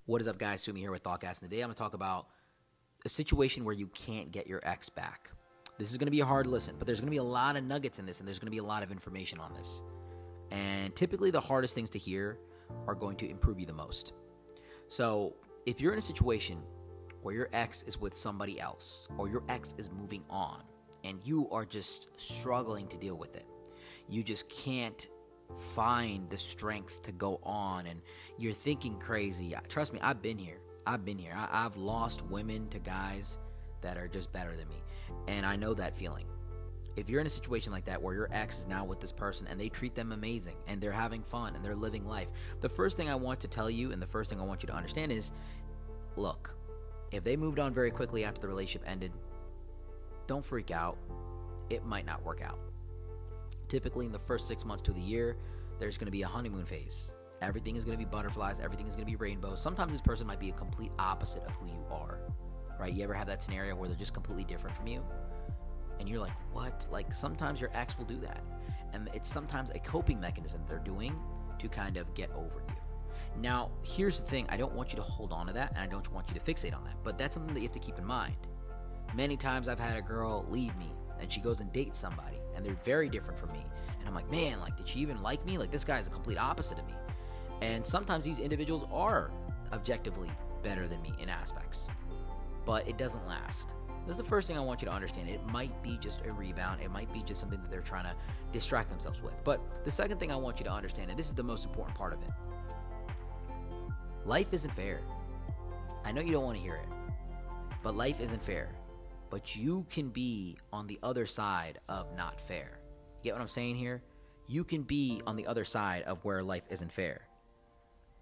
What is up, guys? Sumi here with ThoughtCast, and today I'm going to talk about a situation where you can't get your ex back. This is going to be a hard listen, but there's going to be a lot of nuggets in this, and there's going to be a lot of information on this. And typically the hardest things to hear are going to improve you the most. So if you're in a situation where your ex is with somebody else, or your ex is moving on, and you are just struggling to deal with it, you just can't find the strength to go on, and you're thinking crazy. Trust me, I've been here. I've lost women to guys that are just better than me, and I know that feeling. If you're in a situation like that where your ex is now with this person and they treat them amazing and they're having fun and they're living life, the first thing I want to tell you and the first thing I want you to understand is, look, if they moved on very quickly after the relationship ended, don't freak out. It might not work out. Typically in the first 6 months to the year, there's going to be a honeymoon phase. Everything is going to be butterflies. Everything is going to be rainbows. Sometimes this person might be a complete opposite of who you are, right? You ever have that scenario where they're just completely different from you? And you're like, what? Like, sometimes your ex will do that. And it's sometimes a coping mechanism they're doing to kind of get over you. Now, here's the thing. I don't want you to hold on to that, and I don't want you to fixate on that. But that's something that you have to keep in mind. Many times I've had a girl leave me, and she goes and dates somebody, and they're very different from me. And I'm like, man, like, did she even like me? Like, this guy's a complete opposite of me. And sometimes these individuals are objectively better than me in aspects. But it doesn't last. That's the first thing I want you to understand. It might be just a rebound. It might be just something that they're trying to distract themselves with. But the second thing I want you to understand, and this is the most important part of it, life isn't fair. I know you don't want to hear it, but life isn't fair. But you can be on the other side of not fair. You get what I'm saying here? You can be on the other side of where life isn't fair.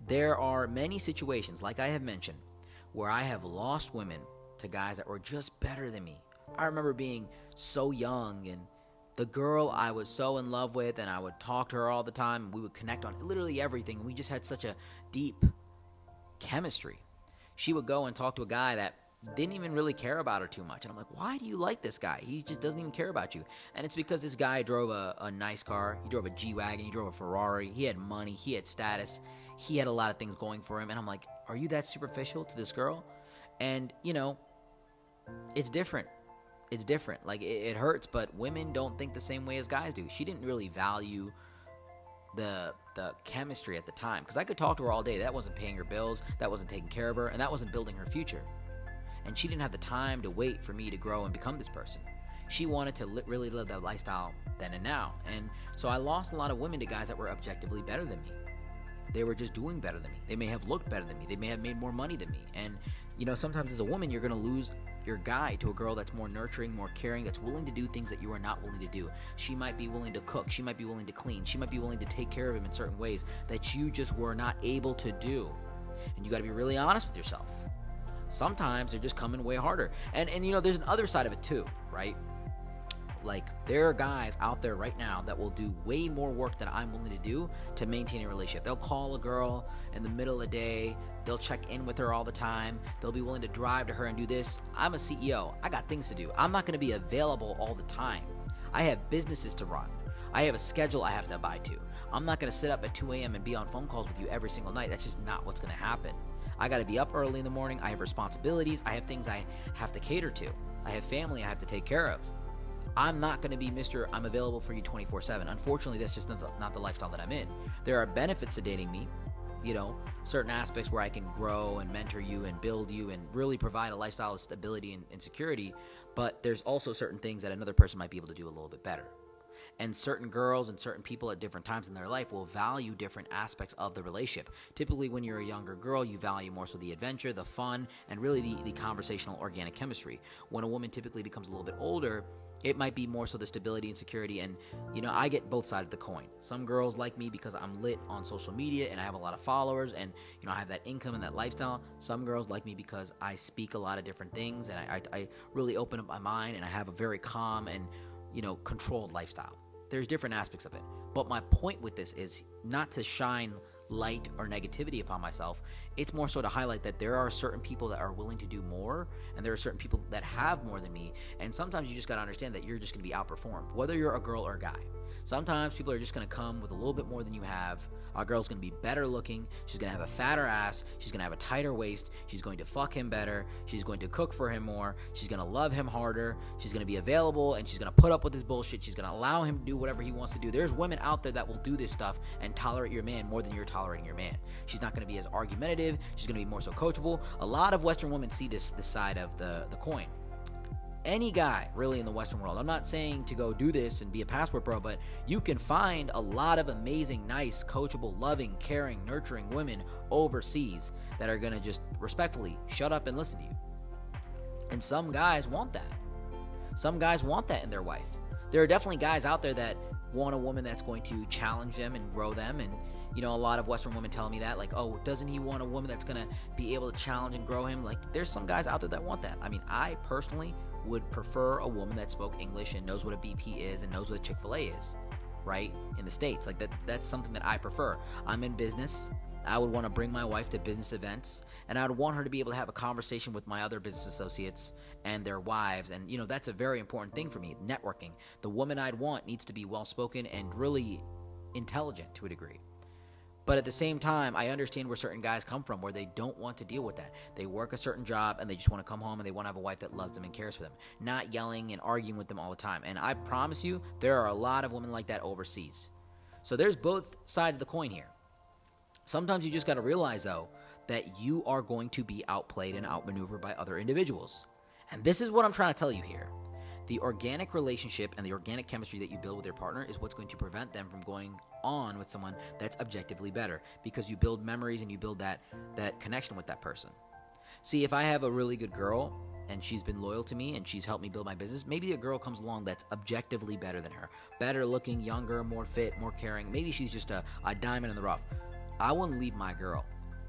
There are many situations, like I have mentioned, where I have lost women to guys that were just better than me. I remember being so young, and the girl I was so in love with, and I would talk to her all the time, and we would connect on literally everything, and we just had such a deep chemistry. She would go and talk to a guy that didn't even really care about her too much. And I'm like, why do you like this guy? He just doesn't even care about you. And it's because this guy drove a nice car. He drove a G-Wagon. He drove a Ferrari. He had money. He had status. He had a lot of things going for him. And I'm like, are you that superficial to this girl? And, you know, it's different. It's different. Like, it hurts, but women don't think the same way as guys do. She didn't really value the chemistry at the time. Because I could talk to her all day. That wasn't paying her bills. That wasn't taking care of her. And that wasn't building her future. And she didn't have the time to wait for me to grow and become this person. She wanted to really live that lifestyle then and now. And so I lost a lot of women to guys that were objectively better than me. They were just doing better than me. They may have looked better than me. They may have made more money than me. And, you know, sometimes as a woman, you're going to lose your guy to a girl that's more nurturing, more caring, that's willing to do things that you are not willing to do. She might be willing to cook. She might be willing to clean. She might be willing to take care of him in certain ways that you just were not able to do. And you got to be really honest with yourself. Sometimes they're just coming way harder. And you know, there's an other side of it too, right? Like, there are guys out there right now that will do way more work than I'm willing to do to maintain a relationship. They'll call a girl in the middle of the day. They'll check in with her all the time. They'll be willing to drive to her and do this. I'm a CEO. I got things to do. I'm not going to be available all the time. I have businesses to run. I have a schedule I have to abide to. I'm not going to sit up at 2 a.m. and be on phone calls with you every single night. That's just not what's going to happen. I got to be up early in the morning. I have responsibilities. I have things I have to cater to. I have family I have to take care of. I'm not going to be Mr. I'm available for you 24/7. Unfortunately, that's just not the lifestyle that I'm in. There are benefits to dating me, you know, certain aspects where I can grow and mentor you and build you and really provide a lifestyle of stability and security, but there's also certain things that another person might be able to do a little bit better. And certain girls and certain people at different times in their life will value different aspects of the relationship. Typically, when you're a younger girl, you value more so the adventure, the fun, and really the conversational organic chemistry. When a woman typically becomes a little bit older, it might be more so the stability and security. And, you know, I get both sides of the coin. Some girls like me because I'm lit on social media and I have a lot of followers and, you know, I have that income and that lifestyle. Some girls like me because I speak a lot of different things and I really open up my mind and I have a very calm and, you know, controlled lifestyle. There's different aspects of it. But my point with this is not to shine light or negativity upon myself. It's more so to highlight that there are certain people that are willing to do more, and there are certain people that have more than me. And sometimes you just got to understand that you're just going to be outperformed, whether you're a girl or a guy. Sometimes people are just going to come with a little bit more than you have. Our girl's going to be better looking. She's going to have a fatter ass. She's going to have a tighter waist. She's going to fuck him better. She's going to cook for him more. She's going to love him harder. She's going to be available, and she's going to put up with his bullshit. She's going to allow him to do whatever he wants to do. There's women out there that will do this stuff and tolerate your man more than you're tolerating your man. She's not going to be as argumentative. She's going to be more so coachable. A lot of Western women see this side of the coin. Any guy really in the Western world, I'm not saying to go do this and be a passport bro, but you can find a lot of amazing, nice, coachable, loving, caring, nurturing women overseas that are going to just respectfully shut up and listen to you. And some guys want that. Some guys want that in their wife. There are definitely guys out there that want a woman that's going to challenge them and grow them. And, you know, a lot of Western women tell me that, like, oh, doesn't he want a woman that's going to be able to challenge and grow him? Like, there's some guys out there that want that. I mean, I personally would prefer a woman that spoke English and knows what a BP is and knows what a Chick-fil-A is, right? In the States. Like, that's something that I prefer. I'm in business. I would want to bring my wife to business events, and I would want her to be able to have a conversation with my other business associates and their wives. And, you know, that's a very important thing for me, networking. The woman I'd want needs to be well-spoken and really intelligent to a degree. But at the same time, I understand where certain guys come from, where they don't want to deal with that. They work a certain job, and they just want to come home, and they want to have a wife that loves them and cares for them, not yelling and arguing with them all the time. And I promise you, there are a lot of women like that overseas. So there's both sides of the coin here. Sometimes you just got to realize, though, that you are going to be outplayed and outmaneuvered by other individuals. And this is what I'm trying to tell you here. The organic relationship and the organic chemistry that you build with your partner is what's going to prevent them from going on with someone that's objectively better, because you build memories and you build that connection with that person. See, if I have a really good girl and she's been loyal to me and she's helped me build my business, maybe a girl comes along that's objectively better than her, better looking, younger, more fit, more caring. Maybe she's just a diamond in the rough. I wouldn't leave my girl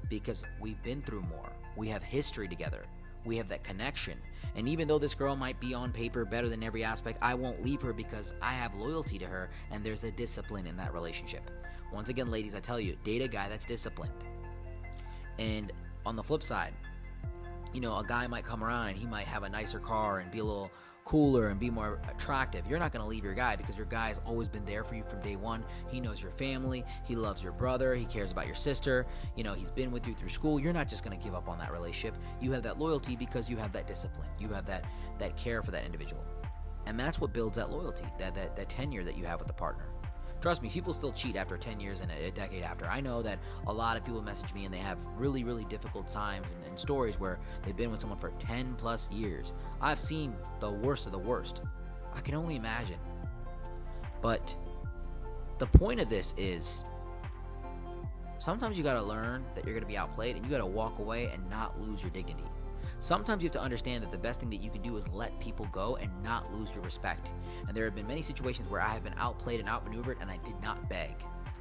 because we've been through more. We have history together. We have that connection. And even though this girl might be on paper better than every aspect, I won't leave her because I have loyalty to her, and there's a discipline in that relationship. Once again, ladies, I tell you, date a guy that's disciplined. And on the flip side, you know, a guy might come around and he might have a nicer car and be a little cooler and be more attractive. You're not going to leave your guy because your guy has always been there for you from day one. He knows your family. He loves your brother. He cares about your sister. You know, he's been with you through school. You're not just going to give up on that relationship. You have that loyalty because you have that discipline. You have that care for that individual. And that's what builds that loyalty, that tenure that you have with the partner. Trust me, people still cheat after 10 years and a decade after. I know that a lot of people message me and they have really, really difficult times and stories where they've been with someone for 10 plus years. I've seen the worst of the worst. I can only imagine. But the point of this is sometimes you got to learn that you're going to be outplayed, and you got to walk away and not lose your dignity. Sometimes you have to understand that the best thing that you can do is let people go and not lose your respect. And there have been many situations where I have been outplayed and outmaneuvered, and I did not beg.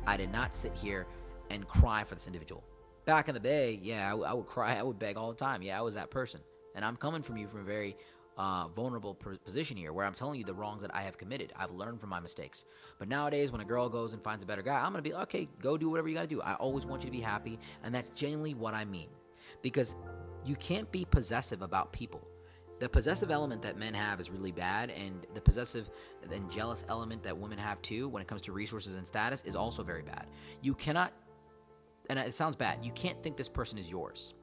I did not sit here and cry for this individual. Back in the day, yeah, I would cry. I would beg all the time. Yeah, I was that person. And I'm coming from you from a very vulnerable position here, where I'm telling you the wrongs that I have committed. I've learned from my mistakes. But nowadays, when a girl goes and finds a better guy, I'm going to be, okay, go do whatever you got to do. I always want you to be happy, and that's genuinely what I mean. Because you can't be possessive about people. The possessive element that men have is really bad, and the possessive and jealous element that women have too when it comes to resources and status is also very bad. You cannot, and it sounds bad, you can't think this person is yours,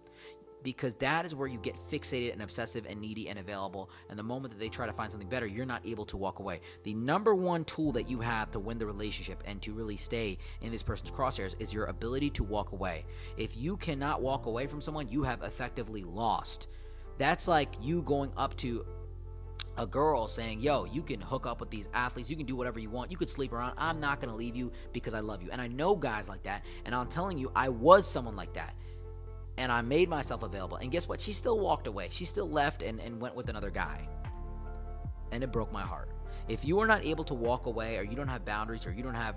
because that is where you get fixated and obsessive and needy and available, and the moment that they try to find something better, you're not able to walk away. The number one tool that you have to win the relationship and to really stay in this person's crosshairs is your ability to walk away. If you cannot walk away from someone, you have effectively lost. That's like you going up to a girl saying, yo, you can hook up with these athletes, you can do whatever you want, you could sleep around, I'm not going to leave you because I love you. And I know guys like that, and I'm telling you, I was someone like that. And I made myself available. And guess what? She still walked away. She still left and went with another guy. And it broke my heart. If you are not able to walk away, or you don't have boundaries, or you don't have,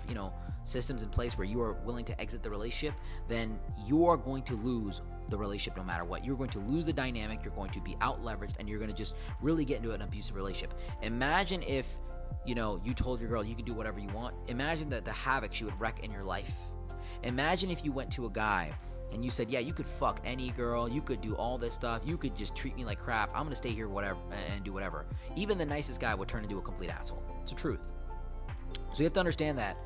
systems in place where you are willing to exit the relationship, then you are going to lose the relationship no matter what. You're going to lose the dynamic. You're going to be out-leveraged, and you're going to just really get into an abusive relationship. Imagine if, you told your girl you can do whatever you want. Imagine the havoc she would wreak in your life. Imagine if you went to a guy and you said, yeah, you could fuck any girl, you could do all this stuff, you could just treat me like crap, I'm gonna stay here whatever and do whatever. Even the nicest guy would turn into a complete asshole. It's the truth. So you have to understand that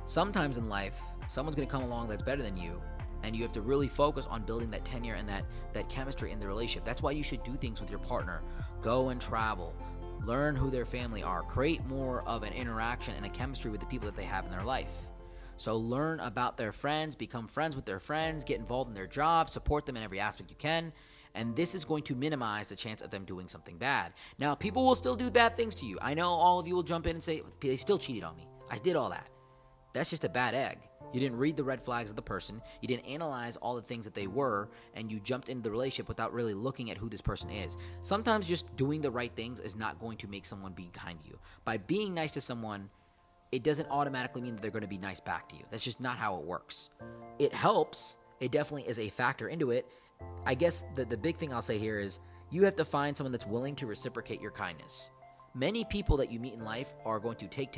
sometimes in life, someone's gonna come along that's better than you, and you have to really focus on building that tenure and that chemistry in the relationship. That's why you should do things with your partner. Go and travel. Learn who their family are. Create more of an interaction and a chemistry with the people that they have in their life. So learn about their friends, become friends with their friends, get involved in their job, support them in every aspect you can, and this is going to minimize the chance of them doing something bad. Now, people will still do bad things to you. I know all of you will jump in and say, they still cheated on me. I did all that. That's just a bad egg. You didn't read the red flags of the person. You didn't analyze all the things that they were, and you jumped into the relationship without really looking at who this person is. Sometimes just doing the right things is not going to make someone be kind to you. By being nice to someone, it doesn't automatically mean that they're going to be nice back to you. That's just not how it works. It helps. It definitely is a factor into it. I guess the big thing I'll say here is you have to find someone that's willing to reciprocate your kindness. Many people that you meet in life are going to take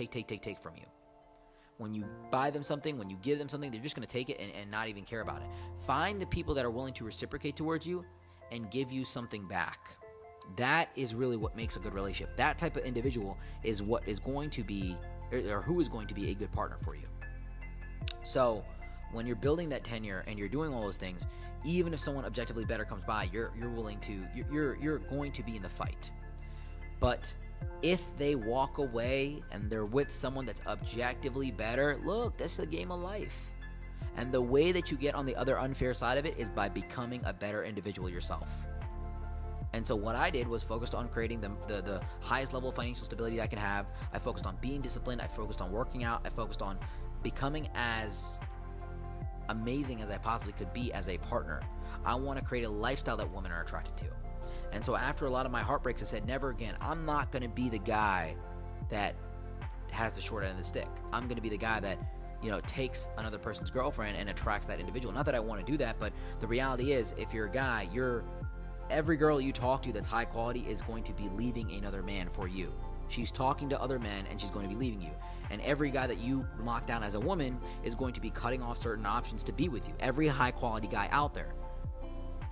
from you. When you buy them something, when you give them something, they're just going to take it and not even care about it. Find the people that are willing to reciprocate towards you and give you something back. That is really what makes a good relationship. That type of individual is what is going to be, or who is going to be a good partner for you. So when you're building that tenure and you're doing all those things, even if someone objectively better comes by, you're going to be in the fight. But if they walk away and they're with someone that's objectively better, look, that's the game of life. And the way that you get on the other unfair side of it is by becoming a better individual yourself. And so what I did was focused on creating the highest level of financial stability I can have. I focused on being disciplined. I focused on working out. I focused on becoming as amazing as I possibly could be as a partner. I want to create a lifestyle that women are attracted to. And so after a lot of my heartbreaks, I said, never again. I'm not going to be the guy that has the short end of the stick. I'm going to be the guy that, takes another person's girlfriend and attracts that individual. Not that I want to do that, but the reality is, if you're a guy, every girl you talk to that's high quality is going to be leaving another man for you. She's talking to other men and she's going to be leaving you. And every guy that you lock down as a woman is going to be cutting off certain options to be with you. Every high quality guy out there.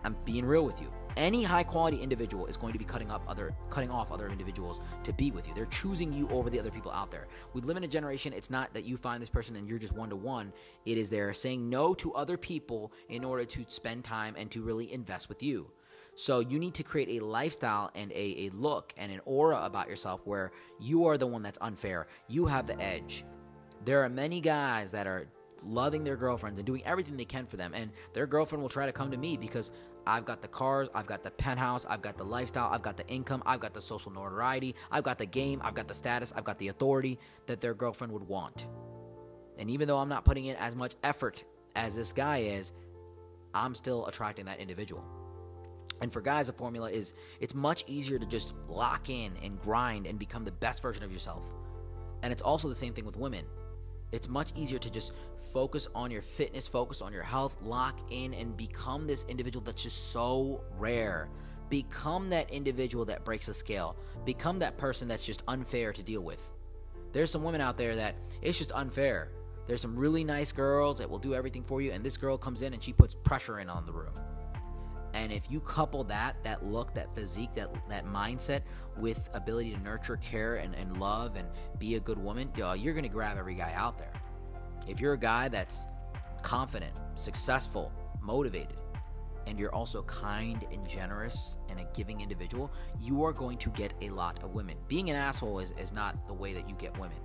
I'm being real with you. Any high-quality individual is going to be cutting off other individuals to be with you. They're choosing you over the other people out there. We live in a generation, it's not that you find this person and you're just one-to-one. It is they're saying no to other people in order to spend time and to really invest with you. So you need to create a lifestyle and a look and an aura about yourself where you are the one that's unfair. You have the edge. There are many guys that are loving their girlfriends and doing everything they can for them, and their girlfriend will try to come to me because I've got the cars, I've got the penthouse, I've got the lifestyle, I've got the income, I've got the social notoriety, I've got the game, I've got the status, I've got the authority that their girlfriend would want. And even though I'm not putting in as much effort as this guy is, I'm still attracting that individual. And for guys, the formula is it's much easier to just lock in and grind and become the best version of yourself. And it's also the same thing with women. It's much easier to just focus on your fitness, focus on your health, lock in and become this individual that's just so rare. Become that individual that breaks the scale. Become that person that's just unfair to deal with. There's some women out there that it's just unfair. There's some really nice girls that will do everything for you, and this girl comes in and she puts pressure in on the room. And if you couple that look, that physique, that mindset with ability to nurture, care, and love and be a good woman, you're going to grab every guy out there. If you're a guy that's confident, successful, motivated, and you're also kind and generous and a giving individual, you are going to get a lot of women. Being an asshole is not the way that you get women.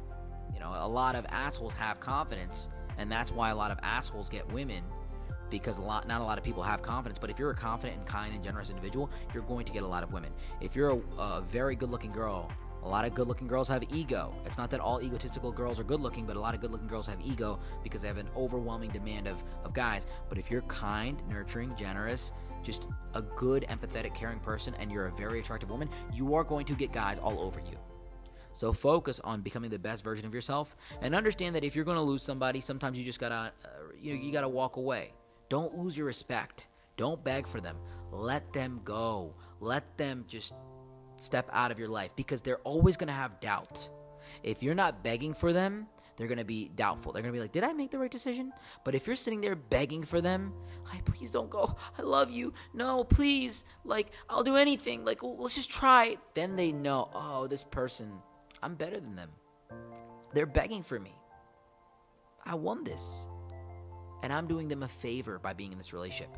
A lot of assholes have confidence, and that's why a lot of assholes get women, because not a lot of people have confidence. But if you're a confident and kind and generous individual, you're going to get a lot of women. If you're a very good-looking girl, a lot of good-looking girls have ego. It's not that all egotistical girls are good-looking, but a lot of good-looking girls have ego because they have an overwhelming demand of guys. But if you're kind, nurturing, generous, just a good, empathetic, caring person, and you're a very attractive woman, you are going to get guys all over you. So focus on becoming the best version of yourself, and understand that if you're going to lose somebody, sometimes you just gotta, you gotta walk away. Don't lose your respect. Don't beg for them. Let them go. Let them just step out of your life, because they're always going to have doubt. If you're not begging for them, they're going to be doubtful. They're going to be like, did I make the right decision? But if you're sitting there begging for them, like, please don't go. I love you. No, please. Like, I'll do anything. Like, let's just try. Then they know, oh, this person, I'm better than them. They're begging for me. I won this. And I'm doing them a favor by being in this relationship.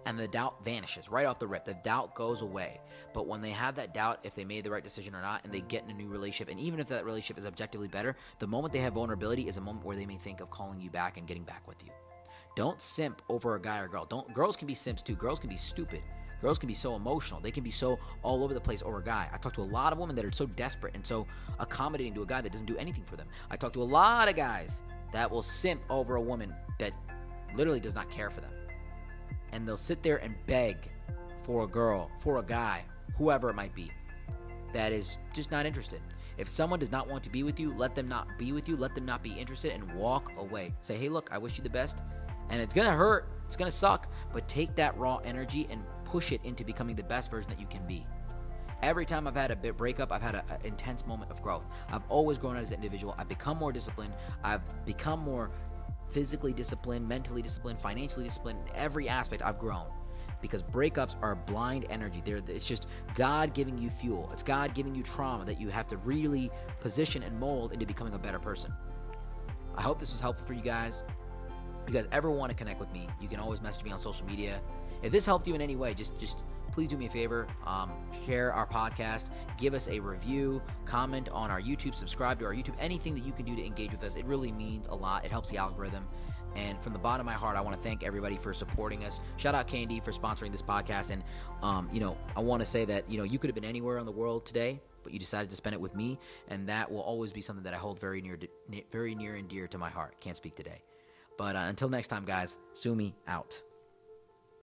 And the doubt vanishes right off the rip. The doubt goes away. But when they have that doubt, if they made the right decision or not, and they get in a new relationship, and even if that relationship is objectively better, the moment they have vulnerability is a moment where they may think of calling you back and getting back with you. Don't simp over a guy or girl. Girls can be simps too. Girls can be stupid. Girls can be so emotional. They can be so all over the place over a guy. I talk to a lot of women that are so desperate and so accommodating to a guy that doesn't do anything for them. I talk to a lot of guys that will simp over a woman that literally does not care for them. And they'll sit there and beg for a girl, for a guy, whoever it might be, that is just not interested. If someone does not want to be with you, let them not be with you. Let them not be interested and walk away. Say, hey, look, I wish you the best. And it's going to hurt. It's going to suck. But take that raw energy and push it into becoming the best version that you can be. Every time I've had a breakup, I've had an intense moment of growth. I've always grown as an individual. I've become more disciplined. I've become more physically disciplined, mentally disciplined, financially disciplined. In every aspect, I've grown. Because breakups are blind energy. It's just God giving you fuel. It's God giving you trauma that you have to really position and mold into becoming a better person. I hope this was helpful for you guys. If you guys ever want to connect with me, you can always message me on social media. If this helped you in any way, just please do me a favor. Share our podcast. Give us a review. Comment on our YouTube. Subscribe to our YouTube. Anything that you can do to engage with us. It really means a lot. It helps the algorithm. And from the bottom of my heart, I want to thank everybody for supporting us. Shout out K&D for sponsoring this podcast. And, I want to say that, you could have been anywhere in the world today, but you decided to spend it with me. And that will always be something that I hold very near and dear to my heart. Can't speak today. But until next time, guys, Sumi out.